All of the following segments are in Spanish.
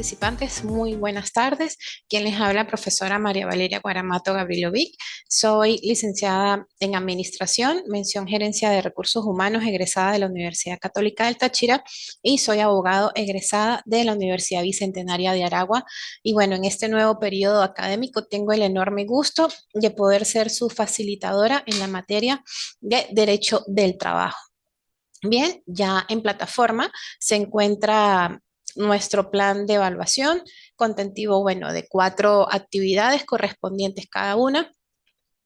participantes, muy buenas tardes. Quien les habla, profesora María Valeria Guaramato Gavrilovic. Soy licenciada en Administración, mención Gerencia de Recursos Humanos, egresada de la Universidad Católica del Táchira, y soy abogado egresada de la Universidad Bicentenaria de Aragua. Y bueno, en este nuevo periodo académico tengo el enorme gusto de poder ser su facilitadora en la materia de Derecho del Trabajo. Bien, ya en plataforma se encuentra nuestro plan de evaluación contentivo, bueno, de 4 actividades correspondientes cada una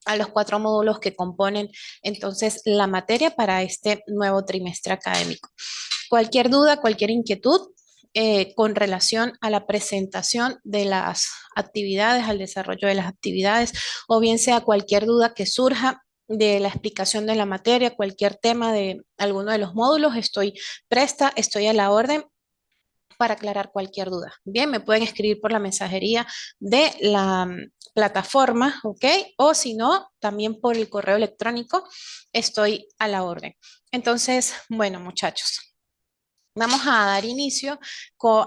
a los 4 módulos que componen entonces la materia para este nuevo trimestre académico. Cualquier duda, cualquier inquietud con relación a la presentación de las actividades, al desarrollo de las actividades, o bien sea cualquier duda que surja de la explicación de la materia, cualquier tema de alguno de los módulos, estoy presta, estoy a la orden para aclarar cualquier duda. Bien, me pueden escribir por la mensajería de la plataforma, ¿ok? O si no, también por el correo electrónico, estoy a la orden. Entonces, bueno, muchachos, vamos a dar inicio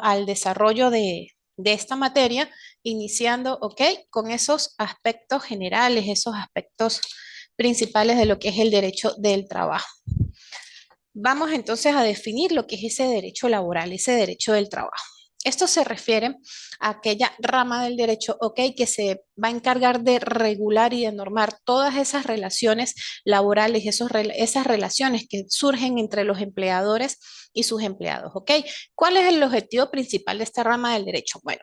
al desarrollo de esta materia, iniciando, ¿ok? Con esos aspectos generales, esos aspectos principales de lo que es el derecho del trabajo. Vamos entonces a definir lo que es ese derecho laboral, ese derecho del trabajo. Esto se refiere a aquella rama del derecho, ¿ok? Que se va a encargar de regular y de normar todas esas relaciones laborales, esas relaciones que surgen entre los empleadores y sus empleados, ¿ok? ¿Cuál es el objetivo principal de esta rama del derecho? Bueno,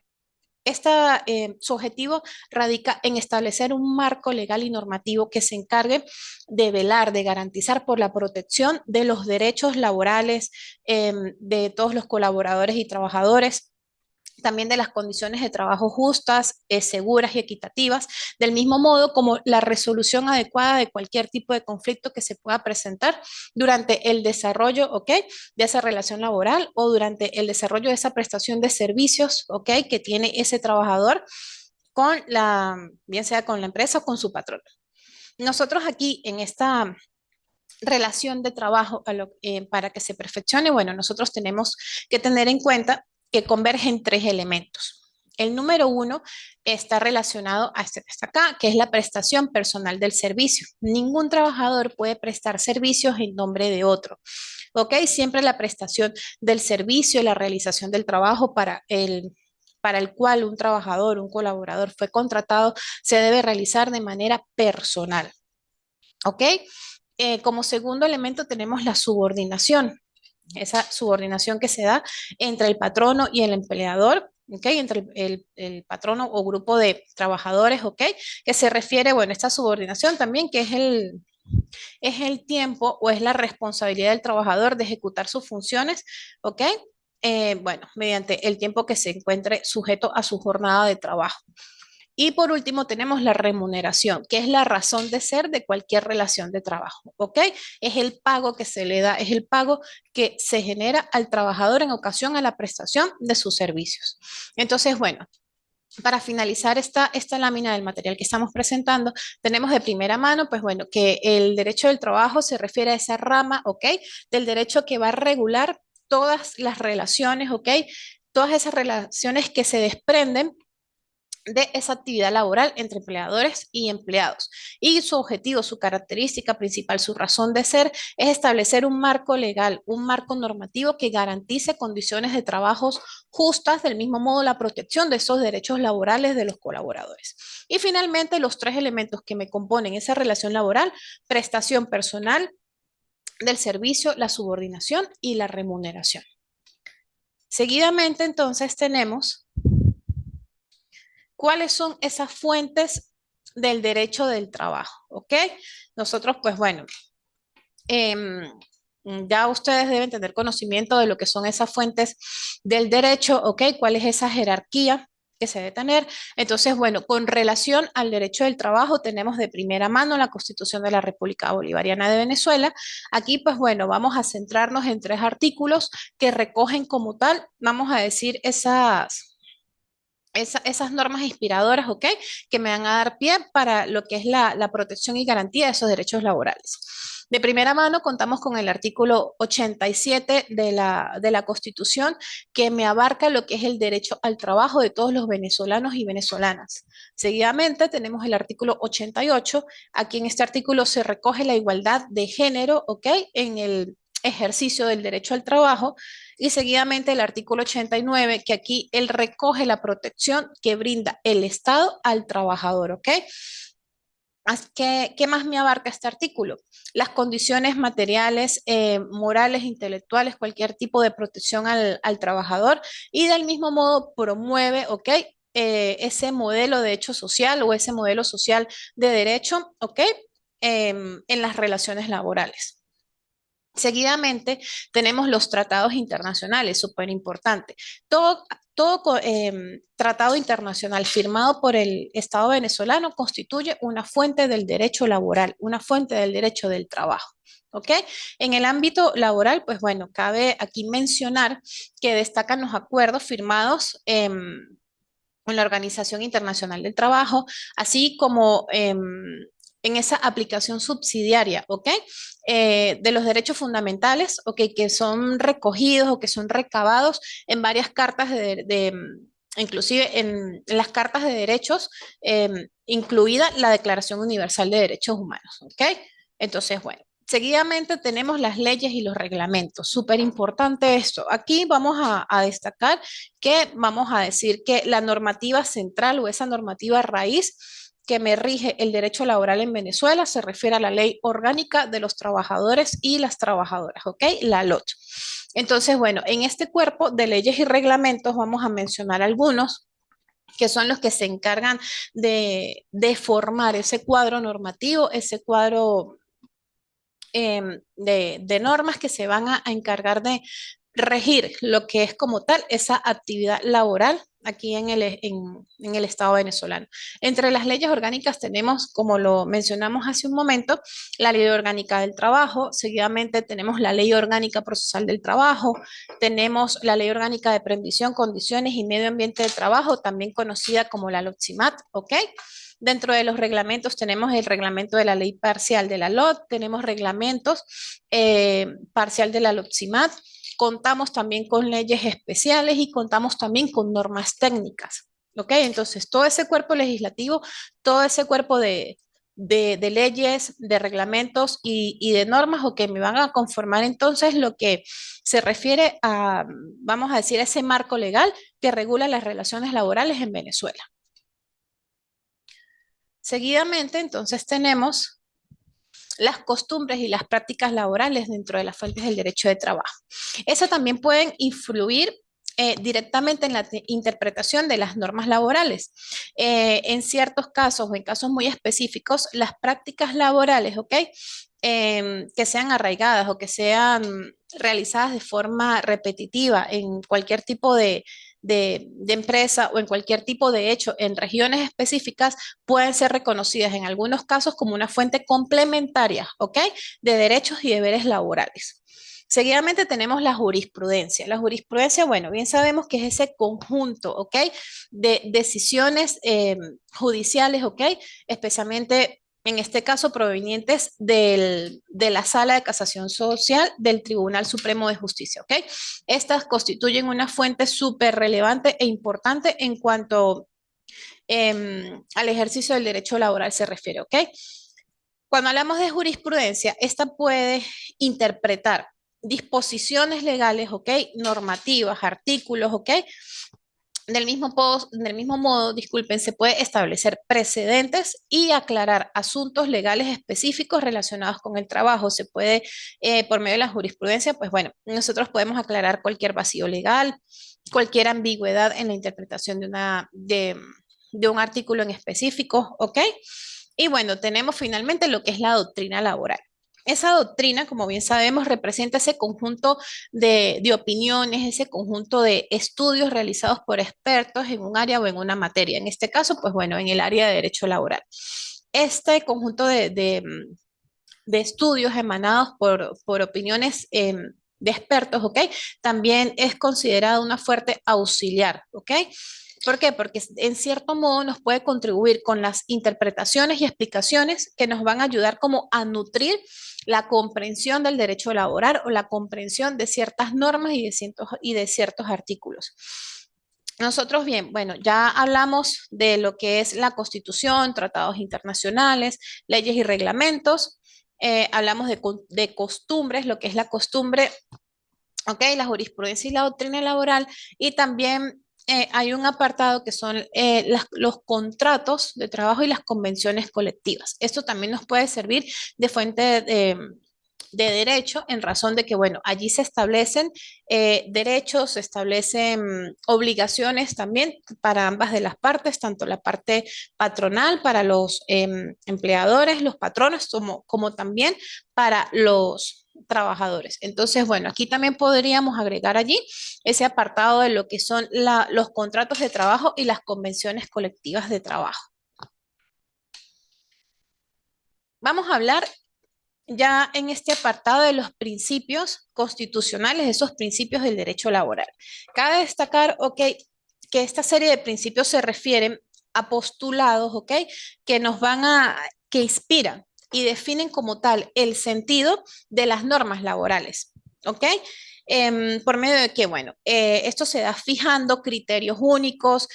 su objetivo radica en establecer un marco legal y normativo que se encargue de velar, de garantizar por la protección de los derechos laborales de todos los colaboradores y trabajadores, también de las condiciones de trabajo justas, seguras y equitativas, del mismo modo como la resolución adecuada de cualquier tipo de conflicto que se pueda presentar durante el desarrollo, ¿ok? De esa relación laboral o durante el desarrollo de esa prestación de servicios, ¿ok? Que tiene ese trabajador con bien sea con la empresa o con su patrón. Nosotros aquí en esta relación de trabajo para que se perfeccione, bueno, nosotros tenemos que tener en cuenta que convergen 3 elementos. El número 1 está relacionado a este que está acá, que es la prestación personal del servicio. Ningún trabajador puede prestar servicios en nombre de otro. ¿Ok? Siempre la prestación del servicio, la realización del trabajo para el cual un trabajador, un colaborador fue contratado, se debe realizar de manera personal. ¿Ok? Como segundo elemento tenemos la subordinación, esa subordinación que se da entre el patrono y el empleador, ¿ok? Entre el patrono o grupo de trabajadores, ¿ok? Que se refiere, bueno, esta subordinación también, que es el tiempo o es la responsabilidad del trabajador de ejecutar sus funciones, ¿ok? Bueno, mediante el tiempo que se encuentre sujeto a su jornada de trabajo. Y por último tenemos la remuneración, que es la razón de ser de cualquier relación de trabajo, ¿ok? Es el pago que se le da, es el pago que se genera al trabajador en ocasión a la prestación de sus servicios. Entonces, bueno, para finalizar esta lámina del material que estamos presentando, tenemos de primera mano, pues bueno, que el derecho del trabajo se refiere a esa rama, ¿ok? Del derecho que va a regular todas las relaciones, ¿ok? Todas esas relaciones que se desprenden de esa actividad laboral entre empleadores y empleados. Y su objetivo, su característica principal, su razón de ser es establecer un marco legal, un marco normativo que garantice condiciones de trabajo justas, del mismo modo la protección de esos derechos laborales de los colaboradores. Y finalmente, los 3 elementos que me componen esa relación laboral: prestación personal del servicio, la subordinación y la remuneración. Seguidamente, entonces, tenemos cuáles son esas fuentes del derecho del trabajo, ¿ok? Nosotros, pues bueno, ya ustedes deben tener conocimiento de lo que son esas fuentes del derecho, ¿ok? ¿Cuál es esa jerarquía que se debe tener? Entonces, bueno, con relación al derecho del trabajo, tenemos de primera mano la Constitución de la República Bolivariana de Venezuela. Aquí, pues bueno, vamos a centrarnos en 3 artículos que recogen como tal, vamos a decir, esas normas inspiradoras, ¿ok? Que me van a dar pie para lo que es la protección y garantía de esos derechos laborales. De primera mano contamos con el artículo 87 de la Constitución que me abarca lo que es el derecho al trabajo de todos los venezolanos y venezolanas. Seguidamente tenemos el artículo 88. Aquí en este artículo se recoge la igualdad de género, ¿ok? En el ejercicio del derecho al trabajo y seguidamente el artículo 89, que aquí él recoge la protección que brinda el Estado al trabajador, ¿ok? ¿Qué más me abarca este artículo? Las condiciones materiales, morales, intelectuales, cualquier tipo de protección al trabajador y del mismo modo promueve, ¿ok? Ese modelo de hecho social o ese modelo social de derecho, ¿ok? En las relaciones laborales. Seguidamente tenemos los tratados internacionales, súper importante. Todo tratado internacional firmado por el Estado venezolano constituye una fuente del derecho laboral, una fuente del derecho del trabajo. ¿Ok? En el ámbito laboral, pues bueno, cabe aquí mencionar que destacan los acuerdos firmados en la Organización Internacional del Trabajo, así como en esa aplicación subsidiaria, ¿ok? De los derechos fundamentales, ¿ok? Que son recogidos o que son recabados en varias cartas inclusive en las cartas de derechos, incluida la Declaración Universal de Derechos Humanos, ¿ok? Entonces, bueno. Seguidamente tenemos las leyes y los reglamentos. Súper importante esto. Aquí vamos a destacar que vamos a decir que la normativa central o esa normativa raíz que me rige el derecho laboral en Venezuela se refiere a la Ley Orgánica de los Trabajadores y las Trabajadoras, ¿ok? La LOT. Entonces, bueno, en este cuerpo de leyes y reglamentos vamos a mencionar algunos que son los que se encargan de formar ese cuadro normativo, ese cuadro de normas que se van a encargar de regir lo que es como tal esa actividad laboral aquí en el Estado venezolano. Entre las leyes orgánicas tenemos, como lo mencionamos hace un momento, la Ley Orgánica del Trabajo, seguidamente tenemos la Ley Orgánica Procesal del Trabajo, tenemos la Ley Orgánica de Previsión, Condiciones y Medio Ambiente del Trabajo, también conocida como la LOTCIMAT, ¿ok? Dentro de los reglamentos tenemos el reglamento de la ley parcial de la LOT, tenemos reglamentos parcial de la LOTCIMAT, contamos también con leyes especiales y contamos también con normas técnicas. ¿Ok? Entonces, todo ese cuerpo legislativo, todo ese cuerpo de leyes, de reglamentos y de normas o que me van a conformar entonces lo que se refiere a, vamos a decir, ese marco legal que regula las relaciones laborales en Venezuela. Seguidamente, entonces, tenemos las costumbres y las prácticas laborales dentro de las fuentes del derecho de trabajo. Eso también pueden influir directamente en la interpretación de las normas laborales. En ciertos casos o en casos muy específicos, las prácticas laborales, ¿ok? Que sean arraigadas o que sean realizadas de forma repetitiva en cualquier tipo de empresa o en cualquier tipo de hecho en regiones específicas pueden ser reconocidas en algunos casos como una fuente complementaria, ¿ok? De derechos y deberes laborales. Seguidamente tenemos la jurisprudencia. La jurisprudencia, bueno, bien sabemos que es ese conjunto, ¿ok? De decisiones judiciales, ¿ok? Especialmente en este caso provenientes de la Sala de Casación Social del Tribunal Supremo de Justicia, ¿ok? Estas constituyen una fuente súper relevante e importante en cuanto al ejercicio del derecho laboral se refiere, ¿ok? Cuando hablamos de jurisprudencia, esta puede interpretar disposiciones legales, ¿ok? Normativas, artículos, ¿ok? Del mismo modo, disculpen, se puede establecer precedentes y aclarar asuntos legales específicos relacionados con el trabajo. Se puede, por medio de la jurisprudencia, pues bueno, nosotros podemos aclarar cualquier vacío legal, cualquier ambigüedad en la interpretación de un artículo en específico, ¿ok? Y bueno, tenemos finalmente lo que es la doctrina laboral. Esa doctrina, como bien sabemos, representa ese conjunto de opiniones, ese conjunto de estudios realizados por expertos en un área o en una materia. En este caso, pues bueno, en el área de derecho laboral. Este conjunto de estudios emanados por opiniones de expertos, ¿ok? También es considerado una fuerte auxiliar, ¿ok? ¿Por qué? Porque en cierto modo nos puede contribuir con las interpretaciones y explicaciones que nos van a ayudar como a nutrir la comprensión del derecho laboral o la comprensión de ciertas normas y de ciertos artículos. Nosotros bien, bueno, ya hablamos de lo que es la Constitución, tratados internacionales, leyes y reglamentos. Hablamos de costumbres, lo que es la costumbre, ok, la jurisprudencia y la doctrina laboral, y también hay un apartado que son los contratos de trabajo y las convenciones colectivas. Esto también nos puede servir de fuente de derecho en razón de que, bueno, allí se establecen derechos, se establecen obligaciones también para ambas de las partes, tanto la parte patronal para los empleadores, los patronos, como también para los trabajadores. Entonces, bueno, aquí también podríamos agregar allí ese apartado de lo que son los contratos de trabajo y las convenciones colectivas de trabajo. Vamos a hablar ya en este apartado de los principios constitucionales, esos principios del derecho laboral. Cabe destacar, ok, que esta serie de principios se refieren a postulados, ok, que nos van que inspiran y definen como tal el sentido de las normas laborales, ok. Por medio de que, bueno, esto se da fijando criterios únicos,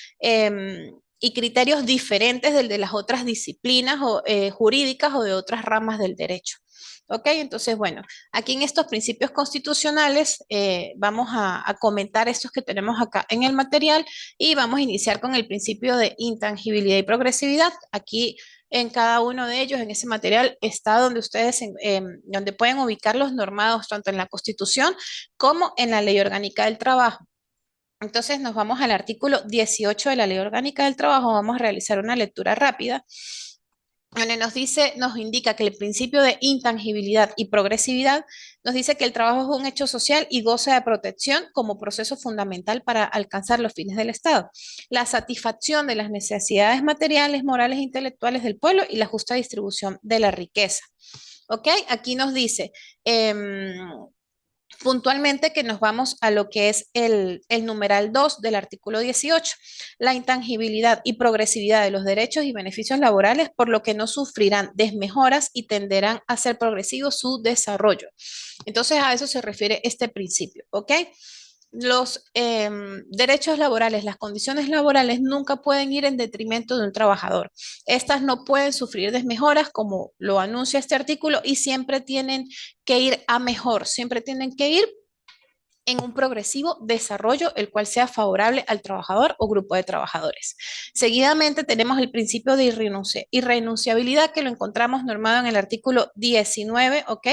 y criterios diferentes del de las otras disciplinas jurídicas o de otras ramas del derecho. Ok, entonces, bueno, aquí en estos principios constitucionales vamos a comentar estos que tenemos acá en el material y vamos a iniciar con el principio de intangibilidad y progresividad. Aquí en cada uno de ellos, en ese material, está donde ustedes, donde pueden ubicar los normados tanto en la Constitución como en la Ley Orgánica del Trabajo. Entonces nos vamos al artículo 18 de la Ley Orgánica del Trabajo, vamos a realizar una lectura rápida donde nos dice, nos indica que el principio de intangibilidad y progresividad nos dice que el trabajo es un hecho social y goza de protección como proceso fundamental para alcanzar los fines del Estado, la satisfacción de las necesidades materiales, morales e intelectuales del pueblo y la justa distribución de la riqueza. ¿Ok? Aquí nos dice, puntualmente que nos vamos a lo que es el numeral 2 del artículo 18, la intangibilidad y progresividad de los derechos y beneficios laborales, por lo que no sufrirán desmejoras y tenderán a ser progresivo su desarrollo. Entonces a eso se refiere este principio, ¿ok? Los derechos laborales, las condiciones laborales nunca pueden ir en detrimento de un trabajador. Estas no pueden sufrir desmejoras como lo anuncia este artículo y siempre tienen que ir a mejor, siempre tienen que ir en un progresivo desarrollo, el cual sea favorable al trabajador o grupo de trabajadores. Seguidamente tenemos el principio de irrenunciabilidad que lo encontramos normado en el artículo 19, ¿ok?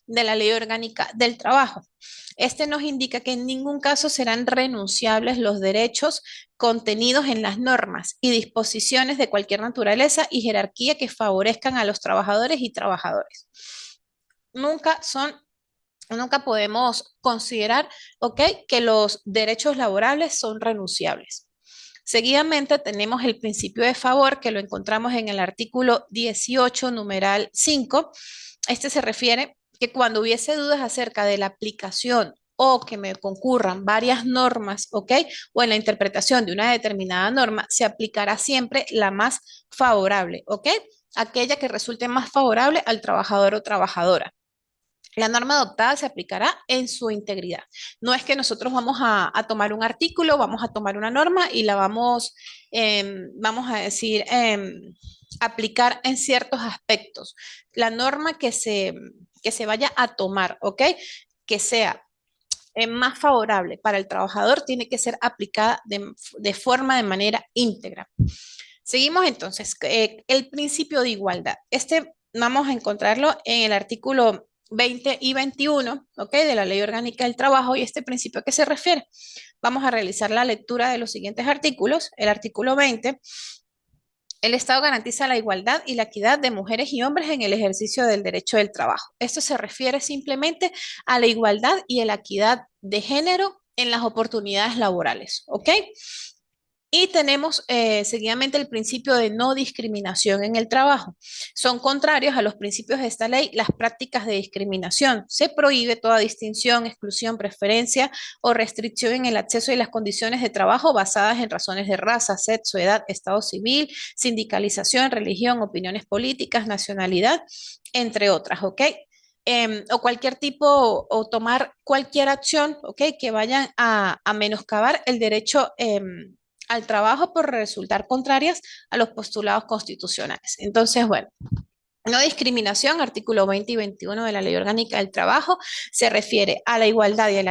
De la Ley Orgánica del Trabajo. Este nos indica que en ningún caso serán renunciables los derechos contenidos en las normas y disposiciones de cualquier naturaleza y jerarquía que favorezcan a los trabajadores y trabajadoras. Nunca son Nunca podemos considerar, ¿ok?, que los derechos laborales son renunciables. Seguidamente tenemos el principio de favor que lo encontramos en el artículo 18, numeral 5. Este se refiere que cuando hubiese dudas acerca de la aplicación o que me concurran varias normas, ¿ok? O en la interpretación de una determinada norma, se aplicará siempre la más favorable, ¿ok? Aquella que resulte más favorable al trabajador o trabajadora. La norma adoptada se aplicará en su integridad. No es que nosotros vamos a tomar un artículo, vamos a tomar una norma y la vamos a decir, aplicar en ciertos aspectos. La norma que se vaya a tomar, ¿ok? Que sea más favorable para el trabajador, tiene que ser aplicada de manera íntegra. Seguimos entonces, el principio de igualdad. Este vamos a encontrarlo en el artículo 20 y 21, ¿ok? De la Ley Orgánica del Trabajo y este principio a qué se refiere. Vamos a realizar la lectura de los siguientes artículos. El artículo 20, el Estado garantiza la igualdad y la equidad de mujeres y hombres en el ejercicio del derecho del trabajo. Esto se refiere simplemente a la igualdad y a la equidad de género en las oportunidades laborales, ¿ok? Y tenemos seguidamente el principio de no discriminación en el trabajo. Son contrarios a los principios de esta ley las prácticas de discriminación. Se prohíbe toda distinción, exclusión, preferencia o restricción en el acceso y las condiciones de trabajo basadas en razones de raza, sexo, edad, estado civil, sindicalización, religión, opiniones políticas, nacionalidad, entre otras, ¿ok? O cualquier tipo o tomar cualquier acción, ¿ok? Que vayan a menoscabar el derecho al trabajo por resultar contrarias a los postulados constitucionales. Entonces, bueno. No discriminación, artículo 20 y 21 de la Ley Orgánica del Trabajo, se refiere a la igualdad y a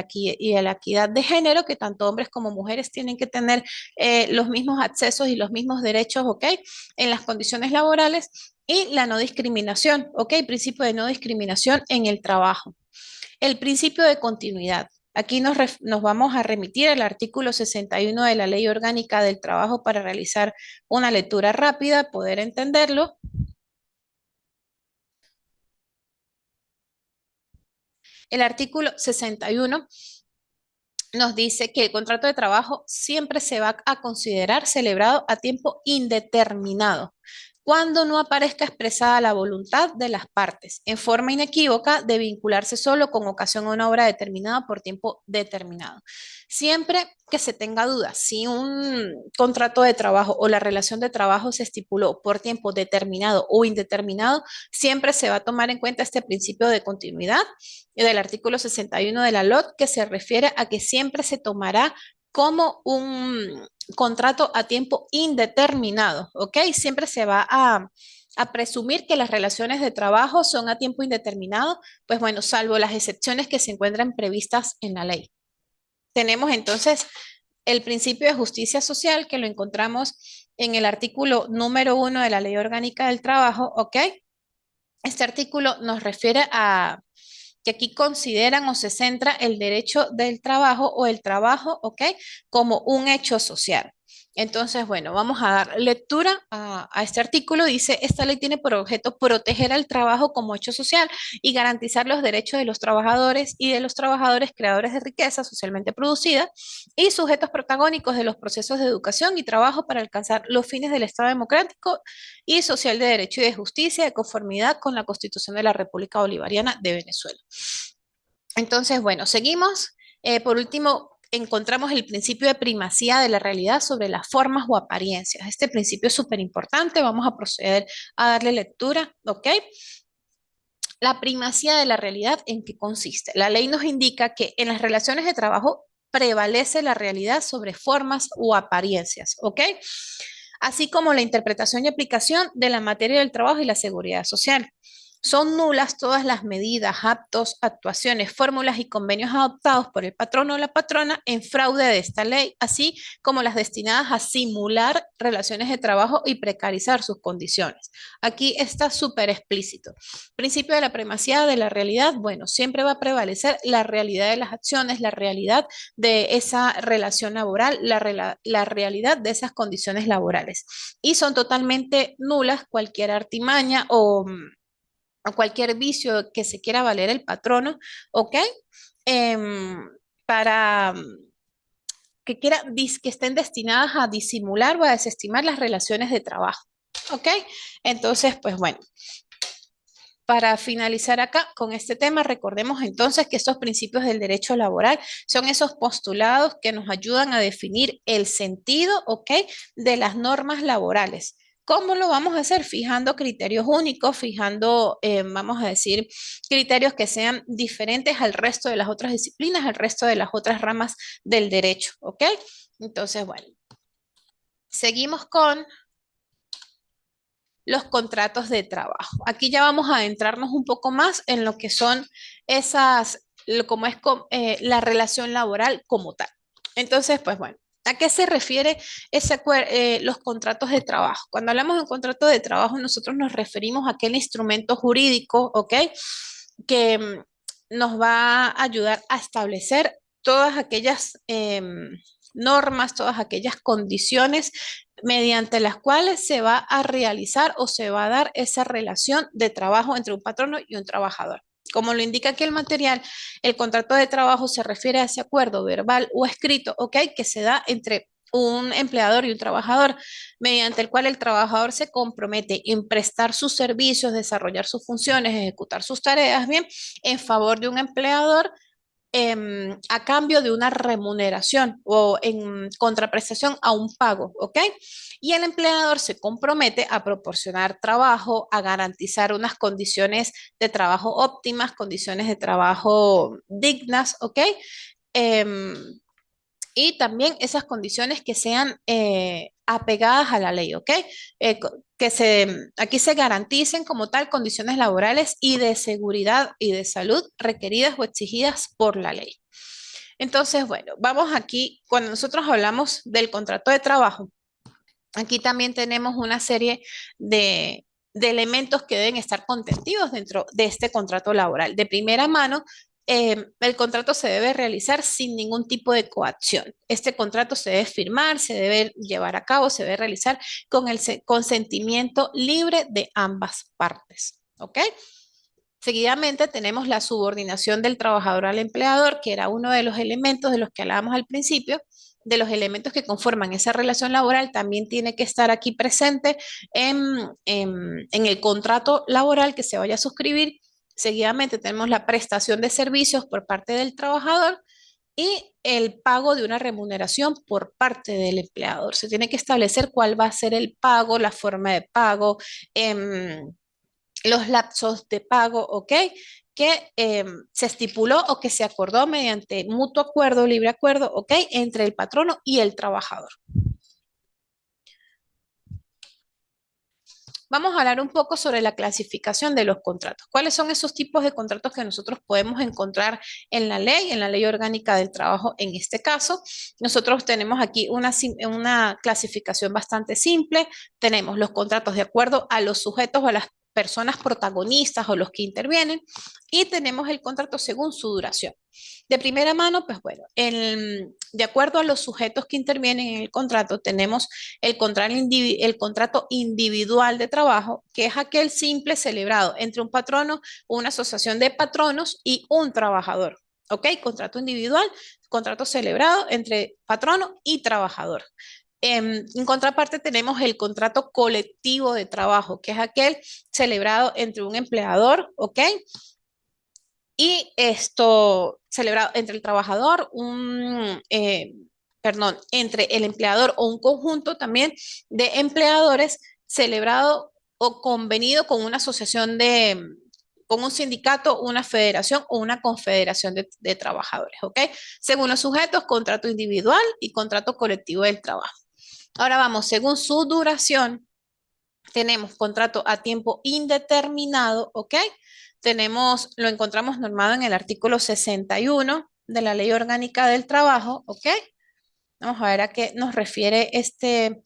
la equidad de género, que tanto hombres como mujeres tienen que tener los mismos accesos y los mismos derechos, ¿ok? En las condiciones laborales y la no discriminación, ¿ok? Principio de no discriminación en el trabajo. El principio de continuidad. Aquí nos vamos a remitir al artículo 61 de la Ley Orgánica del Trabajo para realizar una lectura rápida, poder entenderlo. El artículo 61 nos dice que el contrato de trabajo siempre se va a considerar celebrado a tiempo indeterminado cuando no aparezca expresada la voluntad de las partes en forma inequívoca de vincularse solo con ocasión a una obra determinada por tiempo determinado. Siempre que se tenga duda si un contrato de trabajo o la relación de trabajo se estipuló por tiempo determinado o indeterminado, siempre se va a tomar en cuenta este principio de continuidad del artículo 61 de la LOT, que se refiere a que siempre se tomará como un contrato a tiempo indeterminado, ¿ok? Siempre se va a presumir que las relaciones de trabajo son a tiempo indeterminado, pues bueno, salvo las excepciones que se encuentran previstas en la ley. Tenemos entonces el principio de justicia social, que lo encontramos en el artículo número 1 de la Ley Orgánica del Trabajo, ¿ok? Este artículo nos refiere a que aquí consideran o se centra el derecho del trabajo o el trabajo, ¿ok? Como un hecho social. Entonces, bueno, vamos a dar lectura a este artículo. Dice, esta ley tiene por objeto proteger al trabajo como hecho social y garantizar los derechos de los trabajadores y de los trabajadores creadores de riqueza socialmente producida y sujetos protagónicos de los procesos de educación y trabajo para alcanzar los fines del Estado democrático y social de derecho y de justicia de conformidad con la Constitución de la República Bolivariana de Venezuela. Entonces, bueno, seguimos. Por último, encontramos el principio de primacía de la realidad sobre las formas o apariencias. Este principio es súper importante. Vamos a proceder a darle lectura, ¿ok? La primacía de la realidad, ¿en qué consiste? La ley nos indica que en las relaciones de trabajo prevalece la realidad sobre formas o apariencias, ¿ok? Así como la interpretación y aplicación de la materia del trabajo y la seguridad social. Son nulas todas las medidas, actos, actuaciones, fórmulas y convenios adoptados por el patrono o la patrona en fraude de esta ley, así como las destinadas a simular relaciones de trabajo y precarizar sus condiciones. Aquí está súper explícito. Principio de la primacía de la realidad, bueno, siempre va a prevalecer la realidad de las acciones, la realidad de esa relación laboral, la realidad de esas condiciones laborales. Y son totalmente nulas cualquier artimaña o cualquier vicio que se quiera valer el patrono, ¿ok? Em, para que, que estén destinadas a disimular o a desestimar las relaciones de trabajo, ¿ok? Entonces, pues bueno. Para finalizar acá con este tema, recordemos entonces que estos principios del derecho laboral son esos postulados que nos ayudan a definir el sentido, ¿ok? De las normas laborales. ¿Cómo lo vamos a hacer? Fijando criterios únicos, fijando, vamos a decir, criterios que sean diferentes al resto de las otras disciplinas, al resto de las otras ramas del derecho, ¿ok? Entonces, bueno, seguimos con los contratos de trabajo. Aquí ya vamos a adentrarnos un poco más en lo que son esas, como es la relación laboral como tal. Entonces, pues bueno, ¿a qué se refiere los contratos de trabajo? Cuando hablamos de un contrato de trabajo, nosotros nos referimos a aquel instrumento jurídico, ¿ok? Que nos va a ayudar a establecer todas aquellas normas, todas aquellas condiciones mediante las cuales se va a realizar o se va a dar esa relación de trabajo entre un patrono y un trabajador. Como lo indica aquí el material, el contrato de trabajo se refiere a ese acuerdo verbal o escrito, ¿ok? Que se da entre un empleador y un trabajador, mediante el cual el trabajador se compromete en prestar sus servicios, desarrollar sus funciones, ejecutar sus tareas, bien, en favor de un empleador a cambio de una remuneración o en contraprestación a un pago, ¿ok? Y el empleador se compromete a proporcionar trabajo, a garantizar unas condiciones de trabajo óptimas, condiciones de trabajo dignas, ¿ok? Em, y también esas condiciones que sean apegadas a la ley, ¿ok? Aquí se garanticen como tal condiciones laborales y de seguridad y de salud requeridas o exigidas por la ley. Entonces, bueno, vamos aquí, cuando nosotros hablamos del contrato de trabajo, aquí también tenemos una serie de elementos que deben estar contenidos dentro de este contrato laboral. De primera mano, el contrato se debe realizar sin ningún tipo de coacción. Este contrato se debe firmar, se debe llevar a cabo, se debe realizar con el consentimiento libre de ambas partes. ¿Ok? Seguidamente tenemos la subordinación del trabajador al empleador, que era uno de los elementos de los que hablábamos al principio, de los elementos que conforman esa relación laboral, también tiene que estar aquí presente en el contrato laboral que se vaya a suscribir. Seguidamente tenemos la prestación de servicios por parte del trabajador y el pago de una remuneración por parte del empleador. Se tiene que establecer cuál va a ser el pago, la forma de pago, los lapsos de pago, ¿ok? Que se estipuló o que se acordó mediante mutuo acuerdo, libre acuerdo, ¿ok? Entre el patrono y el trabajador. Vamos a hablar un poco sobre la clasificación de los contratos. ¿Cuáles son esos tipos de contratos que nosotros podemos encontrar en la ley orgánica del trabajo en este caso? Nosotros tenemos aquí una clasificación bastante simple. Tenemos los contratos de acuerdo a los sujetos o a las personas protagonistas o los que intervienen y tenemos el contrato según su duración. De primera mano, pues bueno, de acuerdo a los sujetos que intervienen en el contrato, tenemos el contrato individual de trabajo, que es aquel simple celebrado entre un patrono, una asociación de patronos y un trabajador. ¿Ok? Contrato individual, contrato celebrado entre patrono y trabajador. En contraparte tenemos el contrato colectivo de trabajo, que es aquel celebrado entre un empleador, ¿ok? Y esto celebrado entre el trabajador, perdón, entre el empleador o un conjunto también de empleadores celebrado o convenido con una asociación con un sindicato, una federación o una confederación de trabajadores, ¿ok? Según los sujetos, contrato individual y contrato colectivo del trabajo. Ahora vamos, según su duración, tenemos contrato a tiempo indeterminado, ¿ok? Lo encontramos normado en el artículo 61 de la Ley Orgánica del Trabajo, ¿ok? Vamos a ver a qué nos refiere este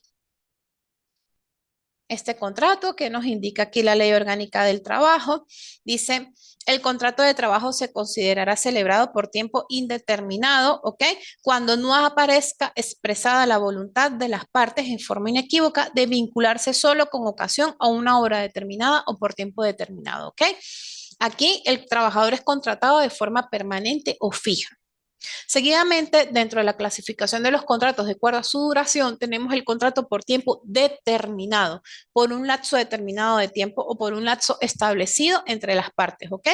contrato que nos indica aquí la Ley Orgánica del Trabajo. Dice, el contrato de trabajo se considerará celebrado por tiempo indeterminado, ¿ok? Cuando no aparezca expresada la voluntad de las partes en forma inequívoca de vincularse solo con ocasión a una hora determinada o por tiempo determinado, ¿ok? Aquí el trabajador es contratado de forma permanente o fija. Seguidamente, dentro de la clasificación de los contratos de acuerdo a su duración, tenemos el contrato por tiempo determinado, por un lapso determinado de tiempo o por un lapso establecido entre las partes, ¿ok?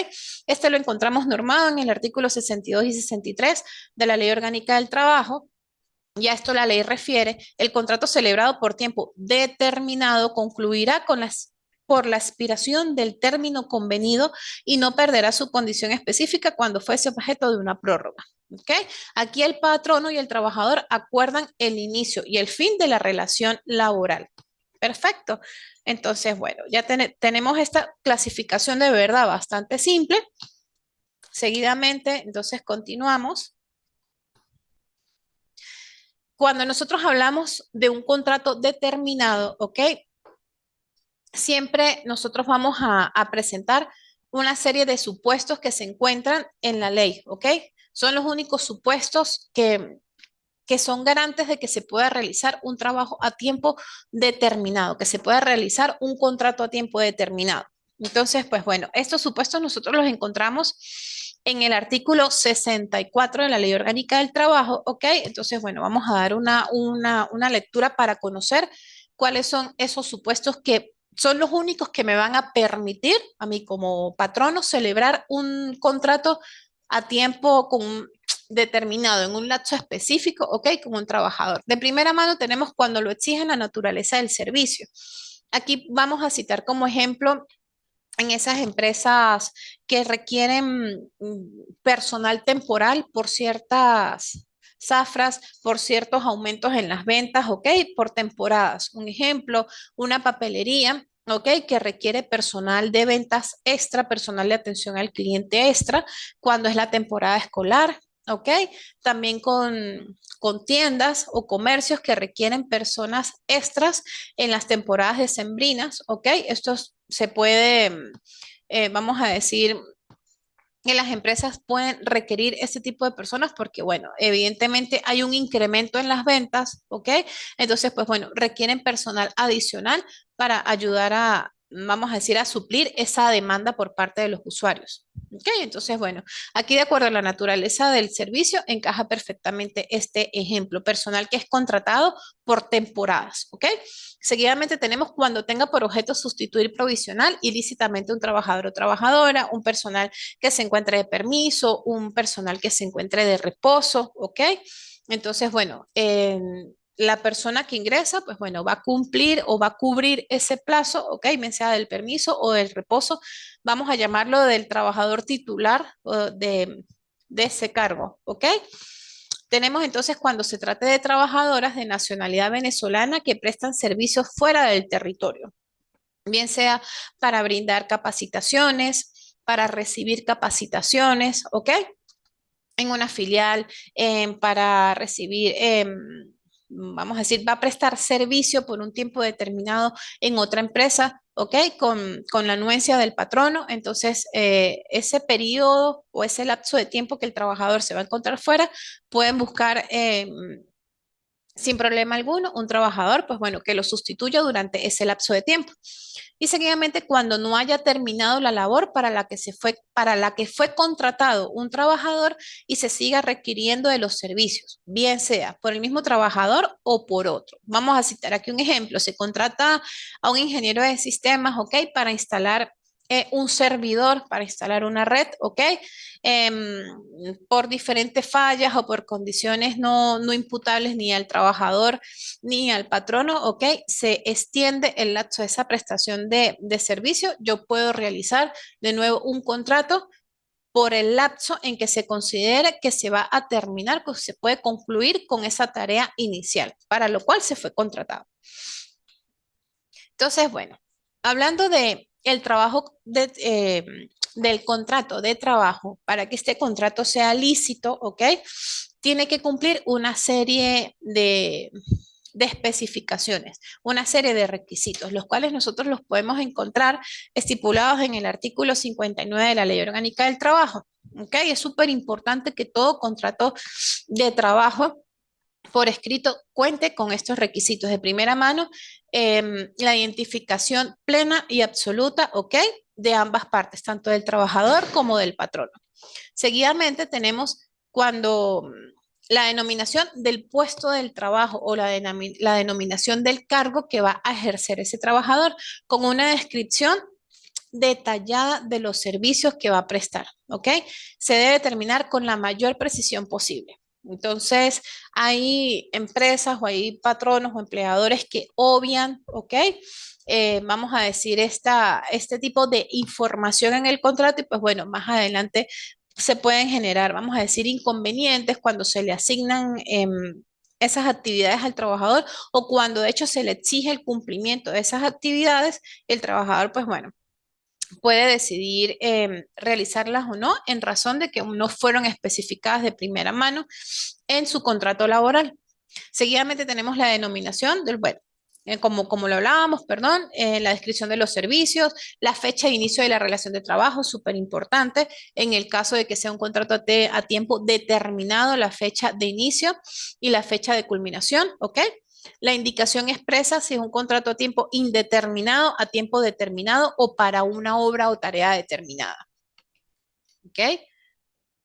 Este lo encontramos normado en el artículo 62 y 63 de la Ley Orgánica del Trabajo. Y a esto la ley refiere, el contrato celebrado por tiempo determinado concluirá por la expiración del término convenido y no perderá su condición específica cuando fuese objeto de una prórroga. ¿Okay? Aquí el patrono y el trabajador acuerdan el inicio y el fin de la relación laboral. Perfecto. Entonces, bueno, ya tenemos esta clasificación de verdad bastante simple. Seguidamente, entonces continuamos. Cuando nosotros hablamos de un contrato determinado, ¿ok? Siempre nosotros vamos a presentar una serie de supuestos que se encuentran en la ley, ¿ok? Son los únicos supuestos que son garantes de que se pueda realizar un trabajo a tiempo determinado, que se pueda realizar un contrato a tiempo determinado. Entonces, pues bueno, estos supuestos nosotros los encontramos en el artículo 64 de la Ley Orgánica del Trabajo, ¿ok? Entonces, bueno, vamos a dar una lectura para conocer cuáles son esos supuestos que son los únicos que me van a permitir a mí como patrono celebrar un contrato a tiempo determinado en un lapso específico, ¿ok? Como un trabajador. De primera mano tenemos cuando lo exige la naturaleza del servicio. Aquí vamos a citar como ejemplo en esas empresas que requieren personal temporal por ciertas zafras, por ciertos aumentos en las ventas, ¿ok? Por temporadas. Un ejemplo, una papelería. ¿Ok? Que requiere personal de ventas extra, personal de atención al cliente extra, cuando es la temporada escolar, ¿ok? También con tiendas o comercios que requieren personas extras en las temporadas decembrinas, ¿ok? Esto se puede, vamos a decir, que las empresas pueden requerir este tipo de personas porque, bueno, evidentemente hay un incremento en las ventas, ¿ok? Entonces, pues bueno, requieren personal adicional para ayudar a, vamos a decir, a suplir esa demanda por parte de los usuarios. ¿Ok? Entonces, bueno, aquí de acuerdo a la naturaleza del servicio, encaja perfectamente este ejemplo, personal que es contratado por temporadas, ¿ok? Seguidamente tenemos cuando tenga por objeto sustituir provisional ilícitamente un trabajador o trabajadora, un personal que se encuentre de permiso, un personal que se encuentre de reposo, ¿ok? Entonces, bueno, la persona que ingresa, pues bueno, va a cumplir o va a cubrir ese plazo, ¿ok? Bien sea del permiso o del reposo, vamos a llamarlo del trabajador titular de ese cargo, ¿ok? Tenemos entonces cuando se trate de trabajadoras de nacionalidad venezolana que prestan servicios fuera del territorio, bien sea para brindar capacitaciones, para recibir capacitaciones, ¿ok? En una filial, para recibir, vamos a decir, va a prestar servicio por un tiempo determinado en otra empresa, ¿ok? Con la anuencia del patrono. Entonces, ese periodo o ese lapso de tiempo que el trabajador se va a encontrar fuera, pueden buscar sin problema alguno, un trabajador, pues bueno, que lo sustituya durante ese lapso de tiempo. Y seguidamente, cuando no haya terminado la labor para la que fue contratado un trabajador y se siga requiriendo de los servicios, bien sea por el mismo trabajador o por otro. Vamos a citar aquí un ejemplo. Se contrata a un ingeniero de sistemas, ¿ok? Para instalar un servidor, para instalar una red, ¿ok? Em, por diferentes fallas o por condiciones no imputables ni al trabajador ni al patrono, ¿ok? Se extiende el lapso de esa prestación de servicio. Yo puedo realizar de nuevo un contrato por el lapso en que se considere que se va a terminar, que se puede concluir con esa tarea inicial, para lo cual se fue contratado. Entonces, bueno, hablando de el trabajo del contrato de trabajo, para que este contrato sea lícito, ¿ok? Tiene que cumplir una serie de especificaciones, una serie de requisitos, los cuales nosotros los podemos encontrar estipulados en el artículo 59 de la Ley Orgánica del Trabajo. ¿Ok? Es súper importante que todo contrato de trabajo por escrito cuente con estos requisitos de primera mano, la identificación plena y absoluta, ¿ok? De ambas partes, tanto del trabajador como del patrono. Seguidamente tenemos cuando la denominación del puesto del trabajo o la denominación del cargo que va a ejercer ese trabajador con una descripción detallada de los servicios que va a prestar, ¿ok? Se debe terminar con la mayor precisión posible. Entonces, hay empresas o hay patronos o empleadores que obvian, ¿ok? Vamos a decir, este tipo de información en el contrato y pues bueno, más adelante se pueden generar, vamos a decir, inconvenientes cuando se le asignan esas actividades al trabajador o cuando de hecho se le exige el cumplimiento de esas actividades, el trabajador, pues bueno, puede decidir realizarlas o no en razón de que no fueron especificadas de primera mano en su contrato laboral. Seguidamente tenemos la denominación del, bueno, como lo hablábamos, perdón, la descripción de los servicios, la fecha de inicio de la relación de trabajo, súper importante, en el caso de que sea un contrato a tiempo determinado, la fecha de inicio y la fecha de culminación, ¿ok? La indicación expresa si es un contrato a tiempo indeterminado, a tiempo determinado o para una obra o tarea determinada. ¿Ok?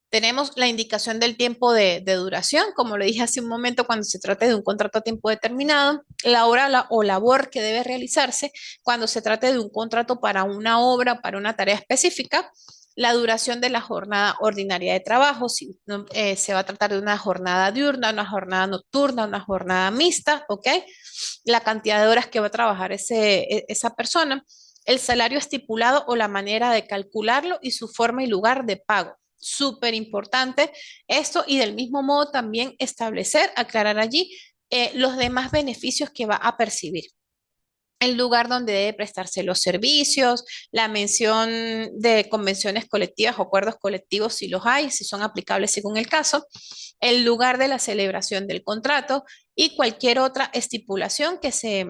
Tenemos la indicación del tiempo de duración, como lo dije hace un momento, cuando se trate de un contrato a tiempo determinado, la hora o labor que debe realizarse cuando se trate de un contrato para una obra, para una tarea específica, la duración de la jornada ordinaria de trabajo, si se va a tratar de una jornada diurna, una jornada nocturna, una jornada mixta, ¿ok? La cantidad de horas que va a trabajar esa persona, el salario estipulado o la manera de calcularlo y su forma y lugar de pago. Súper importante esto y del mismo modo también establecer, aclarar allí los demás beneficios que va a percibir. El lugar donde debe prestarse los servicios, la mención de convenciones colectivas o acuerdos colectivos si los hay, si son aplicables según el caso, el lugar de la celebración del contrato y cualquier otra estipulación que se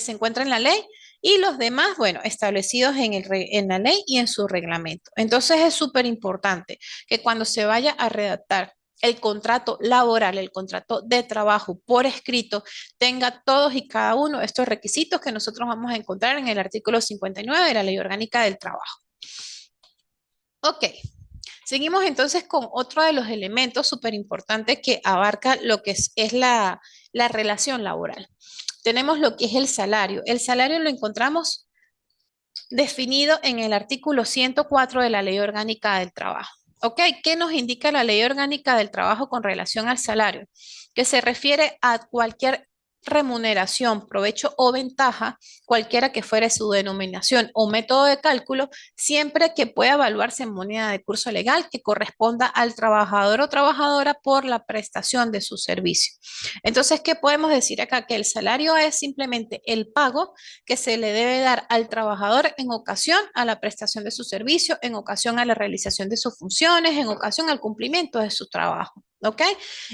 encuentra en la ley y los demás, bueno, establecidos en la ley y en su reglamento. Entonces es súper importante que cuando se vaya a redactar el contrato laboral, el contrato de trabajo por escrito, tenga todos y cada uno de estos requisitos que nosotros vamos a encontrar en el artículo 59 de la Ley Orgánica del Trabajo. Ok, seguimos entonces con otro de los elementos súper importantes que abarca lo que es la relación laboral. Tenemos lo que es el salario. El salario lo encontramos definido en el artículo 104 de la Ley Orgánica del Trabajo. ¿Ok? ¿Qué nos indica la Ley Orgánica del Trabajo con relación al salario? Que se refiere a cualquier remuneración, provecho o ventaja, cualquiera que fuere su denominación o método de cálculo, siempre que pueda evaluarse en moneda de curso legal que corresponda al trabajador o trabajadora por la prestación de su servicio. Entonces, ¿qué podemos decir acá? Que el salario es simplemente el pago que se le debe dar al trabajador en ocasión a la prestación de su servicio, en ocasión a la realización de sus funciones, en ocasión al cumplimiento de su trabajo. ¿Ok?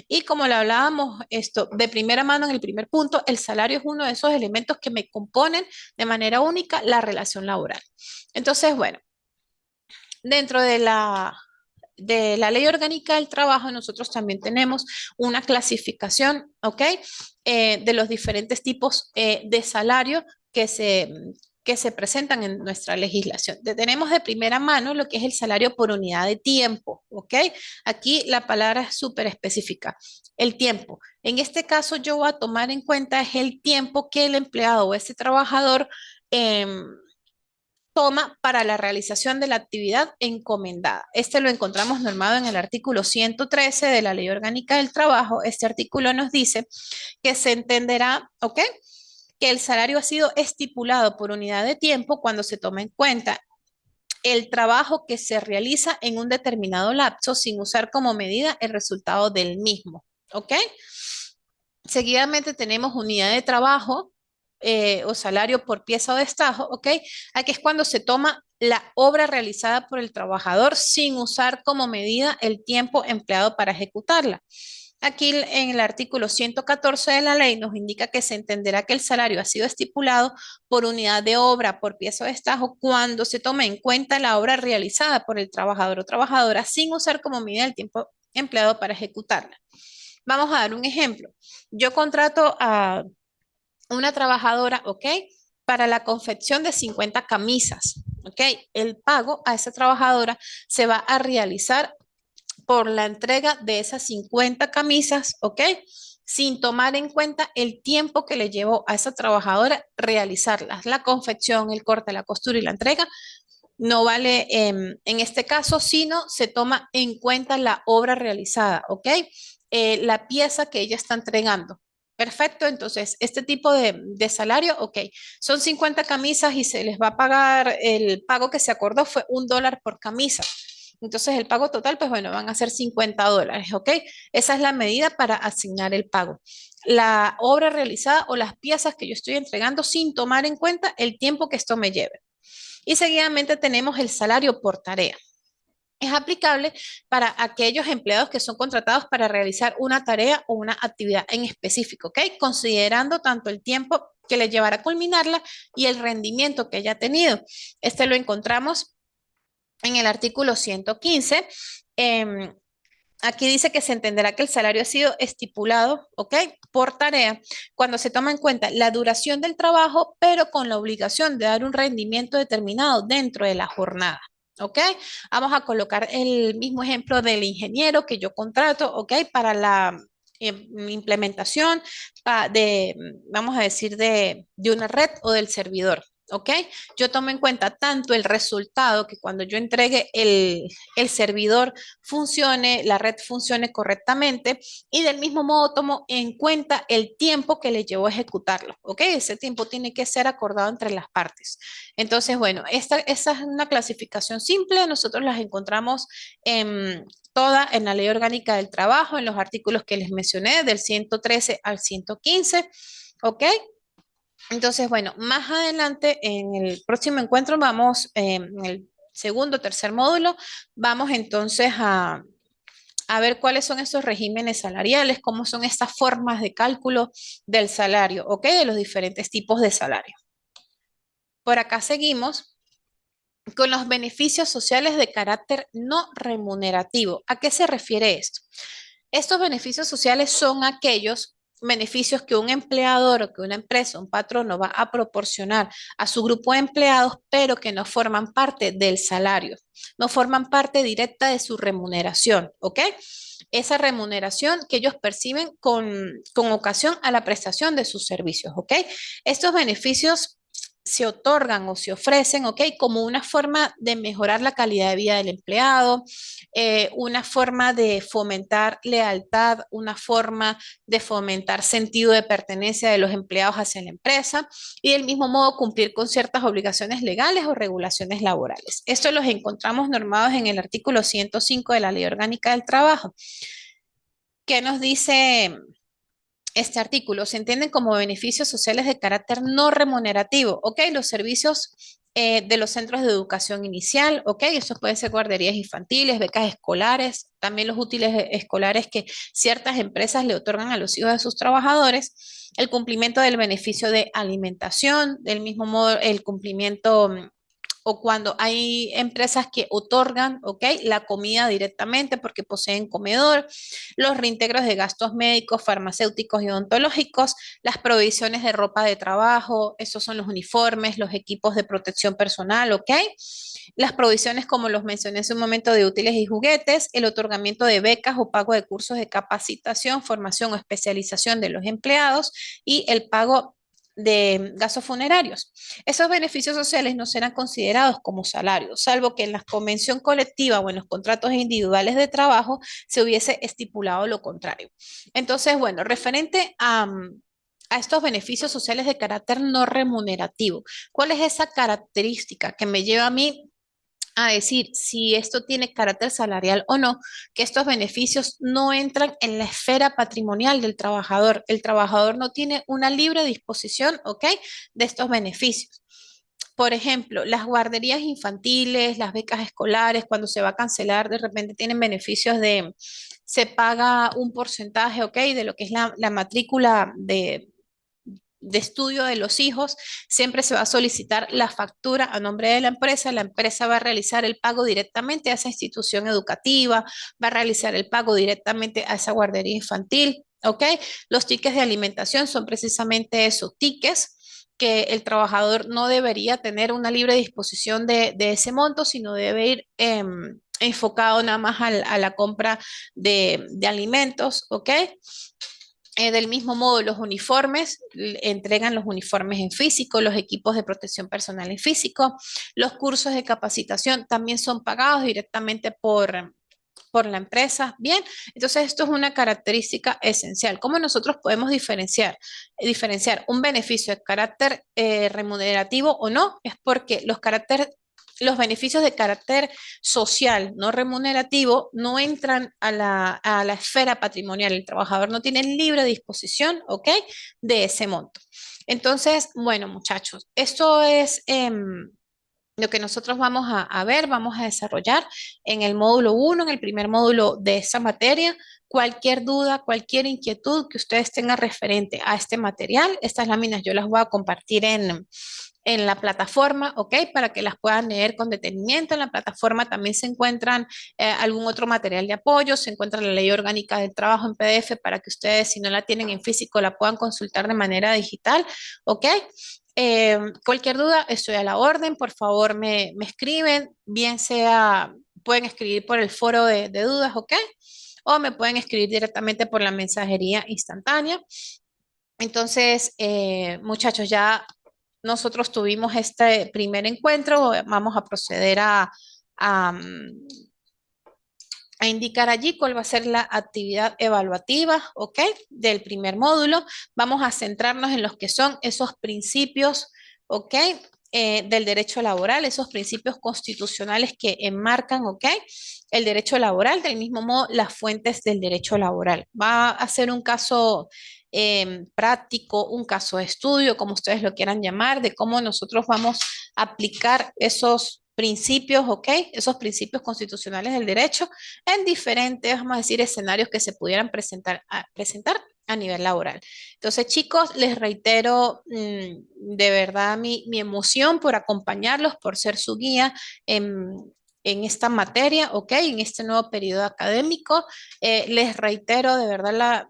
Y como le hablábamos esto de primera mano en el primer punto, el salario es uno de esos elementos que me componen de manera única la relación laboral. Entonces, bueno, dentro de la Ley Orgánica del Trabajo, nosotros también tenemos una clasificación, ¿ok? De los diferentes tipos de salario que se presentan en nuestra legislación. Tenemos de primera mano lo que es el salario por unidad de tiempo, ¿ok? Aquí la palabra es súper específica. El tiempo. En este caso, yo voy a tomar en cuenta es el tiempo que el empleado o ese trabajador toma para la realización de la actividad encomendada. Este lo encontramos normado en el artículo 113 de la Ley Orgánica del Trabajo. Este artículo nos dice que se entenderá, ¿ok? Que el salario ha sido estipulado por unidad de tiempo cuando se toma en cuenta el trabajo que se realiza en un determinado lapso sin usar como medida el resultado del mismo, ¿ok? Seguidamente tenemos unidad de trabajo o salario por pieza o destajo, ¿ok? Aquí es cuando se toma la obra realizada por el trabajador sin usar como medida el tiempo empleado para ejecutarla. Aquí en el artículo 114 de la ley nos indica que se entenderá que el salario ha sido estipulado por unidad de obra, por pieza o destajo, cuando se tome en cuenta la obra realizada por el trabajador o trabajadora sin usar como medida el tiempo empleado para ejecutarla. Vamos a dar un ejemplo. Yo contrato a una trabajadora, ¿ok? Para la confección de 50 camisas, ¿ok? El pago a esa trabajadora se va a realizar por la entrega de esas 50 camisas, ¿ok? Sin tomar en cuenta el tiempo que le llevó a esa trabajadora realizarlas, la confección, el corte, la costura y la entrega. No vale en este caso, sino se toma en cuenta la obra realizada, ¿ok? La pieza que ella está entregando. Perfecto, entonces este tipo de salario, ok, son 50 camisas y se les va a pagar, el pago que se acordó fue $1 por camisa. Entonces el pago total, pues bueno, van a ser $50, ¿ok? Esa es la medida para asignar el pago. La obra realizada o las piezas que yo estoy entregando sin tomar en cuenta el tiempo que esto me lleve. Y seguidamente tenemos el salario por tarea. Es aplicable para aquellos empleados que son contratados para realizar una tarea o una actividad en específico, ¿ok? Considerando tanto el tiempo que le llevará a culminarla y el rendimiento que haya tenido. Este lo encontramos en el artículo 115. Aquí dice que se entenderá que el salario ha sido estipulado, ¿ok? Por tarea, cuando se toma en cuenta la duración del trabajo, pero con la obligación de dar un rendimiento determinado dentro de la jornada. ¿ok? Vamos a colocar el mismo ejemplo del ingeniero que yo contrato, ¿ok? Para la implementación vamos a decir, de una red o del servidor. ¿Ok? Yo tomo en cuenta tanto el resultado que cuando yo entregue el servidor funcione, la red funcione correctamente y del mismo modo tomo en cuenta el tiempo que le llevó a ejecutarlo. ¿Ok? Ese tiempo tiene que ser acordado entre las partes. Entonces, bueno, esa es una clasificación simple. Nosotros las encontramos toda en la Ley Orgánica del Trabajo, en los artículos que les mencioné, del 113 al 115. ¿Ok? Entonces, bueno, más adelante en el próximo encuentro vamos, en el segundo o tercer módulo, vamos entonces a ver cuáles son esos regímenes salariales, cómo son estas formas de cálculo del salario, ¿ok? De los diferentes tipos de salario. Por acá seguimos con los beneficios sociales de carácter no remunerativo. ¿A qué se refiere esto? Estos beneficios sociales son aquellos beneficios que un empleador o que una empresa, un patrono va a proporcionar a su grupo de empleados, pero que no forman parte del salario, no forman parte directa de su remuneración, ¿ok? Esa remuneración que ellos perciben con ocasión a la prestación de sus servicios, ¿ok? Estos beneficios se otorgan o se ofrecen, ¿ok? Como una forma de mejorar la calidad de vida del empleado, una forma de fomentar lealtad, una forma de fomentar sentido de pertenencia de los empleados hacia la empresa y del mismo modo cumplir con ciertas obligaciones legales o regulaciones laborales. Esto los encontramos normados en el artículo 105 de la Ley Orgánica del Trabajo. ¿Qué nos dice este artículo? Se entienden como beneficios sociales de carácter no remunerativo, ¿ok? Los servicios de los centros de educación inicial, ¿ok? Eso puede ser guarderías infantiles, becas escolares, también los útiles escolares que ciertas empresas le otorgan a los hijos de sus trabajadores, el cumplimiento del beneficio de alimentación, del mismo modo el cumplimiento o cuando hay empresas que otorgan, ¿ok? La comida directamente porque poseen comedor, los reintegros de gastos médicos, farmacéuticos y odontológicos, las provisiones de ropa de trabajo, esos son los uniformes, los equipos de protección personal, ¿ok? Las provisiones, como los mencioné hace un momento, de útiles y juguetes, el otorgamiento de becas o pago de cursos de capacitación, formación o especialización de los empleados y el pago de gastos funerarios. Esos beneficios sociales no serán considerados como salarios, salvo que en la convención colectiva o en los contratos individuales de trabajo se hubiese estipulado lo contrario. Entonces, bueno, referente a estos beneficios sociales de carácter no remunerativo, ¿cuál es esa característica que me lleva a mí a decir si esto tiene carácter salarial o no? Que estos beneficios no entran en la esfera patrimonial del trabajador. El trabajador no tiene una libre disposición, ¿ok? De estos beneficios. Por ejemplo, las guarderías infantiles, las becas escolares, cuando se va a cancelar, de repente tienen beneficios se paga un porcentaje, ¿ok? De lo que es la matrícula de estudio de los hijos, siempre se va a solicitar la factura a nombre de la empresa va a realizar el pago directamente a esa institución educativa, va a realizar el pago directamente a esa guardería infantil, ¿ok? Los tickets de alimentación son precisamente esos tickets que el trabajador no debería tener una libre disposición de ese monto, sino debe ir enfocado nada más a la compra de alimentos, ¿ok? Del mismo modo, los uniformes, entregan los uniformes en físico, los equipos de protección personal en físico, los cursos de capacitación también son pagados directamente por la empresa. Bien, entonces esto es una característica esencial. ¿Cómo nosotros podemos diferenciar un beneficio de carácter remunerativo o no? Es porque los beneficios de carácter social no remunerativo no entran a la esfera patrimonial. El trabajador no tiene libre disposición, ¿ok? De ese monto. Entonces, bueno, muchachos, esto es lo que nosotros vamos a ver, vamos a desarrollar en el módulo 1, en el primer módulo de esta materia. Cualquier duda, cualquier inquietud que ustedes tengan referente a este material, estas láminas yo las voy a compartir en la plataforma, ¿ok? Para que las puedan leer con detenimiento. En la plataforma también se encuentran algún otro material de apoyo, se encuentra la Ley Orgánica del Trabajo en PDF para que ustedes, si no la tienen en físico, la puedan consultar de manera digital, ¿ok? Cualquier duda, estoy a la orden, por favor me escriben, bien sea, pueden escribir por el foro de dudas, ¿ok? O me pueden escribir directamente por la mensajería instantánea. Entonces, muchachos, ya nosotros tuvimos este primer encuentro, vamos a proceder a, mm, a indicar allí cuál va a ser la actividad evaluativa, ¿ok? Del primer módulo. Vamos a centrarnos en los que son esos principios, ¿ok? Del derecho laboral, esos principios constitucionales que enmarcan, ¿ok? El derecho laboral, del mismo modo, las fuentes del derecho laboral. Va a ser un caso práctico, un caso de estudio, como ustedes lo quieran llamar, de cómo nosotros vamos a aplicar esos principios, ¿ok? Esos principios constitucionales del derecho en diferentes, vamos a decir, escenarios que se pudieran presentar a nivel laboral. Entonces, chicos, les reitero de verdad mi emoción por acompañarlos, por ser su guía en esta materia, ¿ok? En este nuevo periodo académico. Les reitero de verdad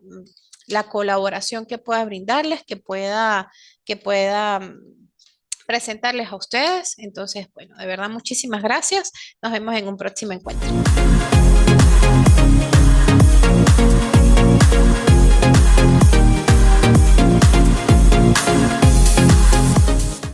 la colaboración que pueda brindarles, que pueda presentarles a ustedes. Entonces, bueno, de verdad, muchísimas gracias. Nos vemos en un próximo encuentro.